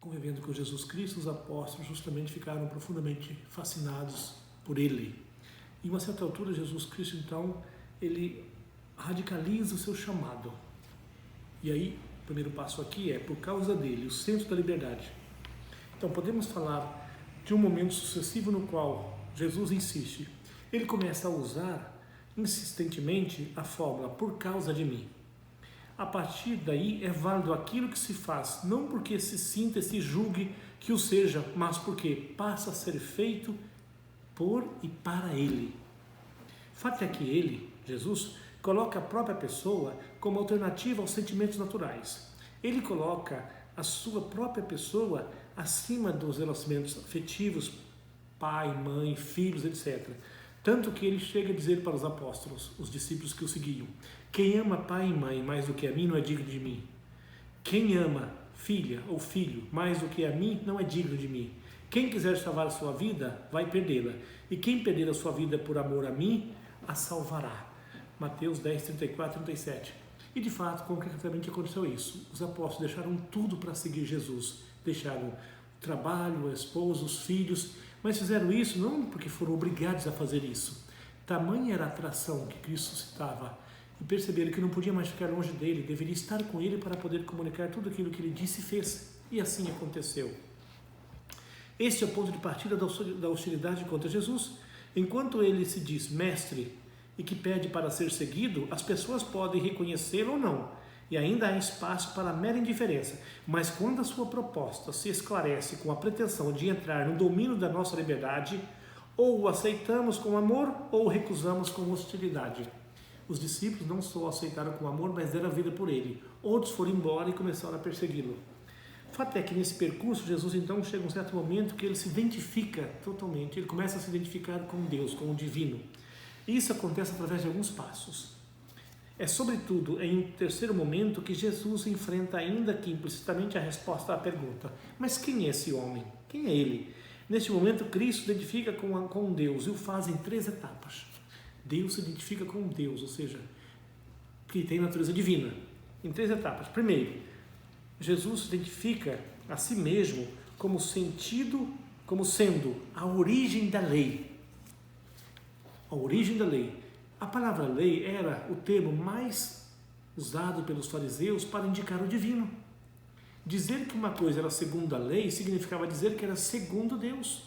convivendo com Jesus Cristo, os apóstolos justamente ficaram profundamente fascinados por ele. E, a uma certa altura, Jesus Cristo, então, ele radicaliza o seu chamado. E aí, o primeiro passo aqui é, por causa dele, o centro da liberdade. Então, podemos falar de um momento sucessivo no qual Jesus insiste. Ele começa a usar insistentemente a fórmula, por causa de mim. A partir daí é válido aquilo que se faz, não porque se sinta e se julgue que o seja, mas porque passa a ser feito por e para ele. O fato é que ele, Jesus, coloca a própria pessoa como alternativa aos sentimentos naturais. Ele coloca a sua própria pessoa acima dos relacionamentos afetivos, pai, mãe, filhos, etc. Tanto que ele chega a dizer para os apóstolos, os discípulos que o seguiam: quem ama pai e mãe mais do que a mim não é digno de mim. Quem ama filha ou filho mais do que a mim não é digno de mim. Quem quiser salvar a sua vida, vai perdê-la. E quem perder a sua vida por amor a mim, a salvará. Mateus 10, 34 e 37. E de fato, concretamente aconteceu isso. Os apóstolos deixaram tudo para seguir Jesus. Deixaram o trabalho, a esposa, os filhos, mas fizeram isso não porque foram obrigados a fazer isso. Tamanha era a atração que Cristo suscitava, e perceberam que não podia mais ficar longe dele, deveria estar com ele para poder comunicar tudo aquilo que ele disse e fez. E assim aconteceu. Este é o ponto de partida da hostilidade contra Jesus. Enquanto ele se diz mestre e que pede para ser seguido, as pessoas podem reconhecê-lo ou não, e ainda há espaço para a mera indiferença. Mas quando a sua proposta se esclarece com a pretensão de entrar no domínio da nossa liberdade, ou o aceitamos com amor ou o recusamos com hostilidade. Os discípulos não só aceitaram com amor, mas deram a vida por ele. Outros foram embora e começaram a persegui-lo. O fato é que nesse percurso, Jesus então chega a um certo momento que ele se identifica totalmente, ele começa a se identificar com Deus, com o divino. E isso acontece através de alguns passos. É sobretudo em um terceiro momento que Jesus enfrenta ainda que implicitamente a resposta à pergunta: mas quem é esse homem? Quem é ele? Neste momento, Cristo se identifica com Deus e o faz em 3 etapas. Deus se identifica com Deus, ou seja, que tem natureza divina, em 3 etapas. Primeiro, Jesus se identifica a si mesmo como sendo a origem da lei. A origem da lei. A palavra lei era o termo mais usado pelos fariseus para indicar o divino. Dizer que uma coisa era segundo a lei significava dizer que era segundo Deus.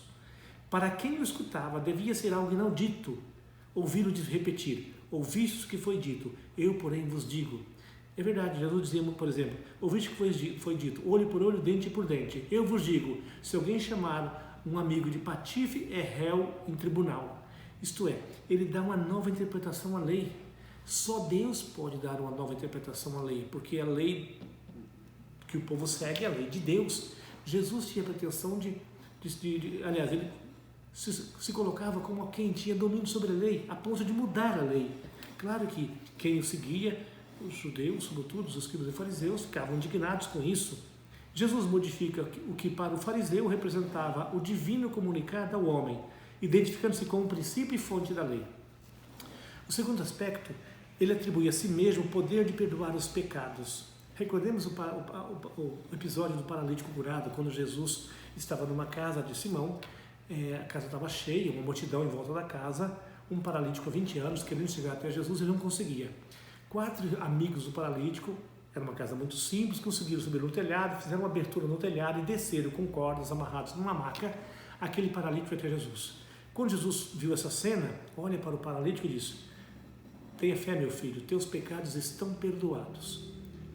Para quem o escutava, devia ser algo inaudito ouvi-lo repetir: ouvistes o que foi dito, eu porém vos digo. É verdade, Jesus dizia, por exemplo, ouviste o que foi dito, olho por olho, dente por dente. Eu vos digo, se alguém chamar um amigo de patife, é réu em tribunal. Isto é, ele dá uma nova interpretação à lei. Só Deus pode dar uma nova interpretação à lei, porque a lei que o povo segue é a lei de Deus. Jesus tinha a pretensão aliás, ele se colocava como quem tinha domínio sobre a lei, a ponto de mudar a lei. Claro que quem o seguia, os judeus, sobretudo os escribas e fariseus, ficavam indignados com isso. Jesus modifica o que para o fariseu representava o divino comunicado ao homem, identificando-se com o princípio e fonte da lei. O segundo aspecto, ele atribui a si mesmo o poder de perdoar os pecados. Recordemos o episódio do paralítico curado, quando Jesus estava numa casa de Simão. A casa estava cheia, uma multidão em volta da casa, um paralítico há 20 anos querendo chegar até Jesus e não conseguia. 4 amigos do paralítico, era uma casa muito simples, conseguiram subir no telhado, fizeram uma abertura no telhado e desceram com cordas amarradas numa maca. Aquele paralítico foi até Jesus. Quando Jesus viu essa cena, olha para o paralítico e diz: tenha fé, meu filho, teus pecados estão perdoados.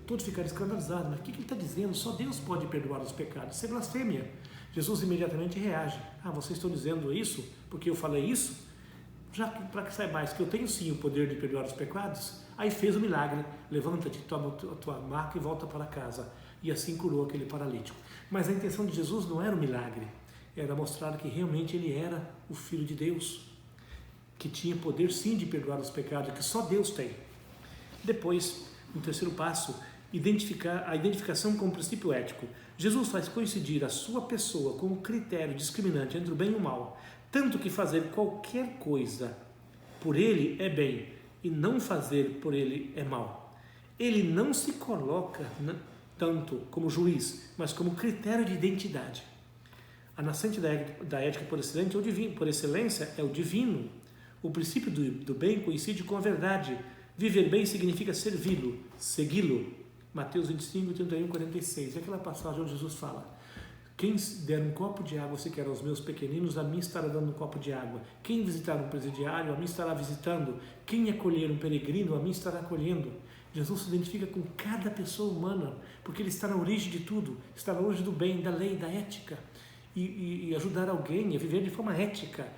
Todos ficaram escandalizados, mas o que ele está dizendo? Só Deus pode perdoar os pecados. Isso é blasfêmia. Jesus imediatamente reage: vocês estão dizendo isso porque eu falei isso? Já para que saibais que eu tenho sim o poder de perdoar os pecados. Aí fez o milagre: levanta-te, toma a tua maca e volta para casa. E assim curou aquele paralítico. Mas a intenção de Jesus não era o milagre, era mostrar que realmente ele era o Filho de Deus, que tinha poder sim de perdoar os pecados, que só Deus tem. Depois, no terceiro passo, a identificação com o princípio ético. Jesus faz coincidir a sua pessoa com o critério discriminante entre o bem e o mal, tanto que fazer qualquer coisa por ele é bem e não fazer por ele é mal. Ele não se coloca tanto como juiz, mas como critério de identidade. A nascente da ética por excelência é o divino. O princípio do bem coincide com a verdade. Viver bem significa servi-lo, segui-lo. Mateus 25, 31, 46. É aquela passagem onde Jesus fala: quem der um copo de água sequer aos meus pequeninos, a mim estará dando um copo de água. Quem visitar um presidiário, a mim estará visitando. Quem acolher um peregrino, a mim estará acolhendo. Jesus se identifica com cada pessoa humana, porque ele está na origem de tudo, está na origem do bem, da lei, da ética. E ajudar alguém a viver de forma ética,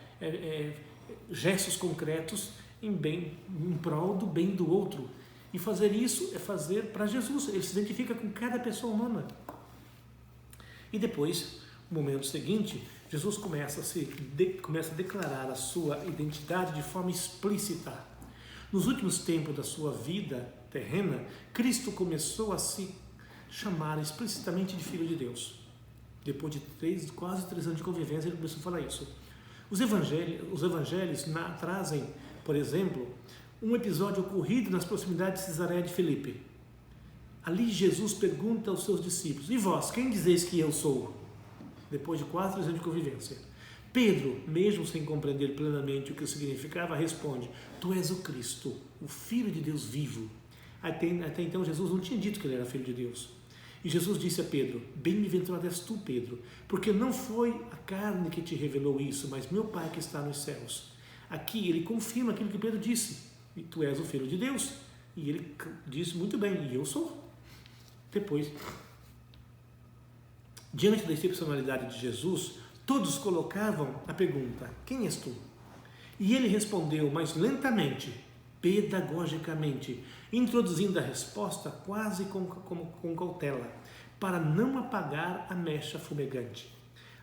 gestos concretos em prol do bem do outro. E fazer isso é fazer para Jesus. Ele se identifica com cada pessoa humana. E depois, no momento seguinte, Jesus começa a declarar a sua identidade de forma explícita. Nos últimos tempos da sua vida terrena, Cristo começou a se chamar explicitamente de Filho de Deus. Depois de quase 3 anos de convivência, ele começou a falar isso. Os evangelhos trazem, por exemplo, um episódio ocorrido nas proximidades de Cesareia de Filipe. Ali Jesus pergunta aos seus discípulos: e vós, quem dizeis que eu sou? Depois de quase 3 anos de convivência. Pedro, mesmo sem compreender plenamente o que significava, responde: tu és o Cristo, o Filho de Deus vivo. Até então Jesus não tinha dito que ele era Filho de Deus. E Jesus disse a Pedro: bem-aventurado és tu, Pedro, porque não foi a carne que te revelou isso, mas meu Pai que está nos céus. Aqui ele confirma aquilo que Pedro disse: e tu és o Filho de Deus. E ele disse muito bem: e eu sou. Depois, diante da excepcionalidade de Jesus, todos colocavam a pergunta: quem és tu? E ele respondeu, mas lentamente, pedagogicamente, introduzindo a resposta quase com cautela, para não apagar a mecha fumegante.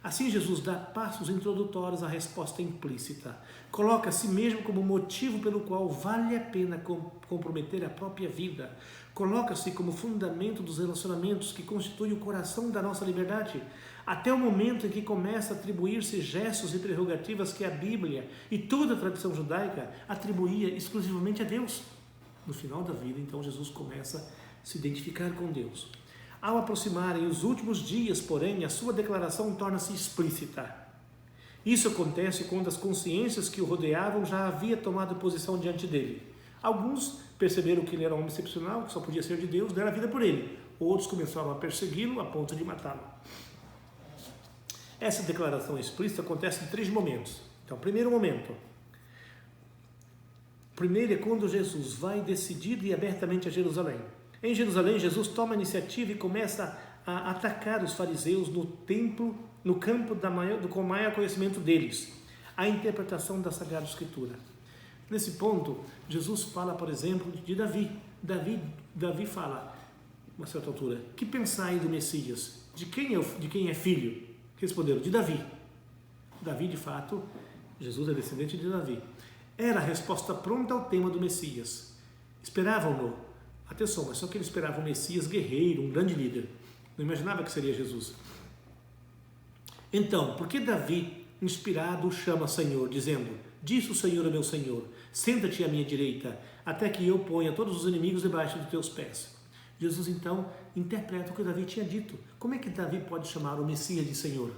Assim, Jesus dá passos introdutórios à resposta implícita. Coloca a si mesmo como motivo pelo qual vale a pena comprometer a própria vida. Coloca-se como fundamento dos relacionamentos que constituem o coração da nossa liberdade, até o momento em que começa a atribuir-se gestos e prerrogativas que a Bíblia e toda a tradição judaica atribuía exclusivamente a Deus. No final da vida, então, Jesus começa a se identificar com Deus. Ao aproximarem os últimos dias, porém, a sua declaração torna-se explícita. Isso acontece quando as consciências que o rodeavam já haviam tomado posição diante dele. Alguns perceberam que ele era um homem excepcional, que só podia ser de Deus, deram a vida por ele. Outros começaram a persegui-lo a ponto de matá-lo. Essa declaração explícita acontece em 3 momentos. Então, primeiro momento. Primeiro é quando Jesus vai decidido e abertamente a Jerusalém. Em Jerusalém, Jesus toma a iniciativa e começa a atacar os fariseus no templo, no campo com maior conhecimento deles, a interpretação da Sagrada Escritura. Nesse ponto, Jesus fala, por exemplo, de Davi. Davi fala, a uma certa altura: que pensai do Messias? De quem é filho? Responderam: de Davi. Davi, de fato, Jesus é descendente de Davi. Era a resposta pronta ao tema do Messias. Esperavam-no. Atenção, mas só que eles esperavam um Messias guerreiro, um grande líder. Não imaginava que seria Jesus. Então, por que Davi, inspirado, o chama Senhor, dizendo: disse o Senhor a meu Senhor, senta-te à minha direita, até que eu ponha todos os inimigos debaixo dos teus pés. Jesus, então, interpreta o que Davi tinha dito. Como é que Davi pode chamar o Messias de Senhor?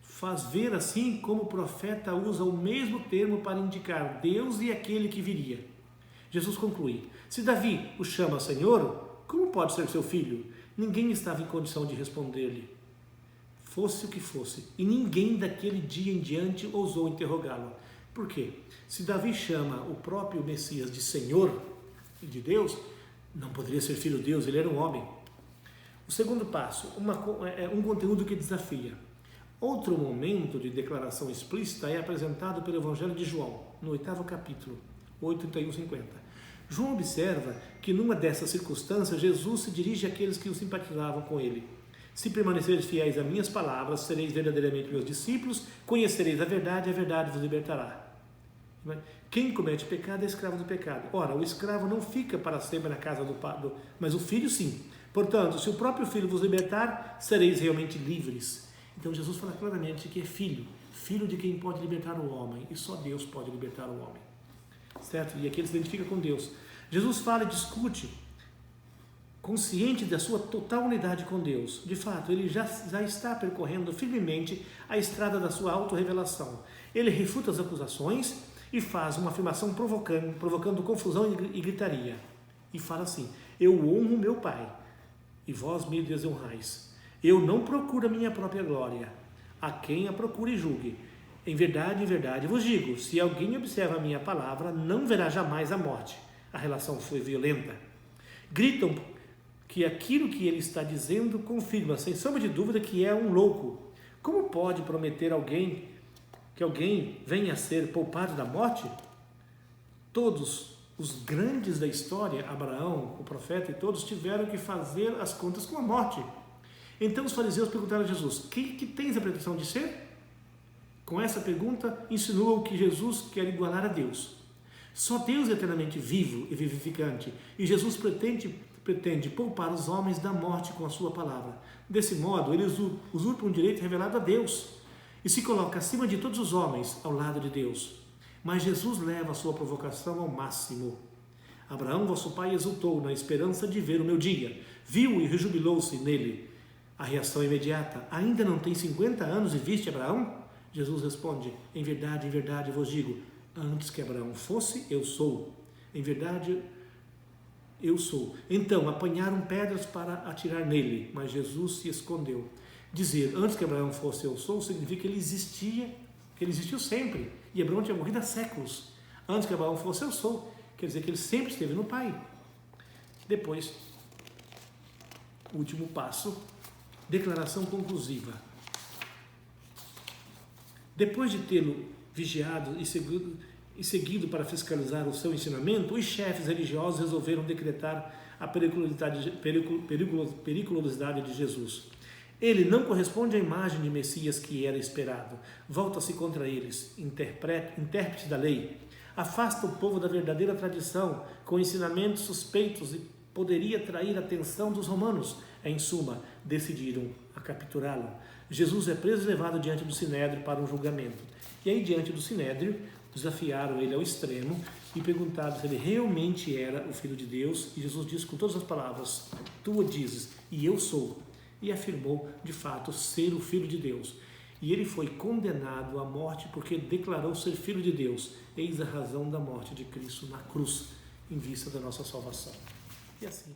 Faz ver assim como o profeta usa o mesmo termo para indicar Deus e aquele que viria. Jesus conclui: se Davi o chama Senhor, como pode ser seu filho? Ninguém estava em condição de responder-lhe, fosse o que fosse, e ninguém daquele dia em diante ousou interrogá-lo. Por quê? Se Davi chama o próprio Messias de Senhor e de Deus, não poderia ser filho de Deus, ele era um homem. O segundo passo, um conteúdo que desafia. Outro momento de declaração explícita é apresentado pelo Evangelho de João, no 8º capítulo, 8:31-50. João observa que numa dessas circunstâncias Jesus se dirige àqueles que o simpatizavam com ele. Se permaneceres fiéis a minhas palavras, sereis verdadeiramente meus discípulos, conhecereis a verdade vos libertará. Quem comete pecado é escravo do pecado. Ora, o escravo não fica para sempre na casa do pai, mas o filho sim. Portanto, se o próprio filho vos libertar, sereis realmente livres. Então Jesus fala claramente que é filho de quem pode libertar o homem, e só Deus pode libertar o homem. Certo? E aqui ele se identifica com Deus. Jesus fala e discute consciente da sua total unidade com Deus. De fato, ele já está percorrendo firmemente a estrada da sua autorrevelação. Ele refuta as acusações e faz uma afirmação provocando confusão e gritaria. E fala assim: eu honro meu Pai, e vós me desonrais. Eu não procuro a minha própria glória. A quem a procure e julgue. Em verdade vos digo, se alguém observa a minha palavra, não verá jamais a morte. A relação foi violenta. Gritam que aquilo que ele está dizendo confirma, sem sombra de dúvida, que é um louco. Como pode prometer que alguém venha a ser poupado da morte? Todos os grandes da história, Abraão, o profeta e todos, tiveram que fazer as contas com a morte. Então os fariseus perguntaram a Jesus: quem que tens a pretensão de ser? Com essa pergunta, insinuam que Jesus quer igualar a Deus. Só Deus é eternamente vivo e vivificante, e Jesus pretende poupar os homens da morte com a sua palavra. Desse modo, ele usurpa um direito revelado a Deus e se coloca acima de todos os homens, ao lado de Deus. Mas Jesus leva a sua provocação ao máximo. Abraão, vosso pai, exultou na esperança de ver o meu dia. Viu e rejubilou-se nele. A reação imediata: ainda não tem 50 anos e viste Abraão? Jesus responde: em verdade vos digo, antes que Abraão fosse, eu sou. Em verdade, eu sou. Então apanharam pedras para atirar nele, mas Jesus se escondeu. Dizer antes que Abraão fosse, eu sou, significa que ele existiu sempre. E Abraão tinha morrido há séculos. Antes que Abraão fosse, eu sou. Quer dizer que ele sempre esteve no Pai. Depois, último passo, declaração conclusiva. Depois de tê-lo vigiado e seguido para fiscalizar o seu ensinamento, os chefes religiosos resolveram decretar a periculosidade de Jesus. Ele não corresponde à imagem de Messias que era esperado. Volta-se contra eles, intérprete da lei. Afasta o povo da verdadeira tradição com ensinamentos suspeitos e poderia atrair a atenção dos romanos. Em suma, decidiram a capturá-lo. Jesus é preso e levado diante do Sinédrio para um julgamento. E aí, diante do Sinédrio, desafiaram ele ao extremo e perguntaram se ele realmente era o Filho de Deus. E Jesus disse com todas as palavras: tu o dizes, e eu sou. E afirmou, de fato, ser o Filho de Deus. E ele foi condenado à morte porque declarou ser Filho de Deus. Eis a razão da morte de Cristo na cruz, em vista da nossa salvação. E assim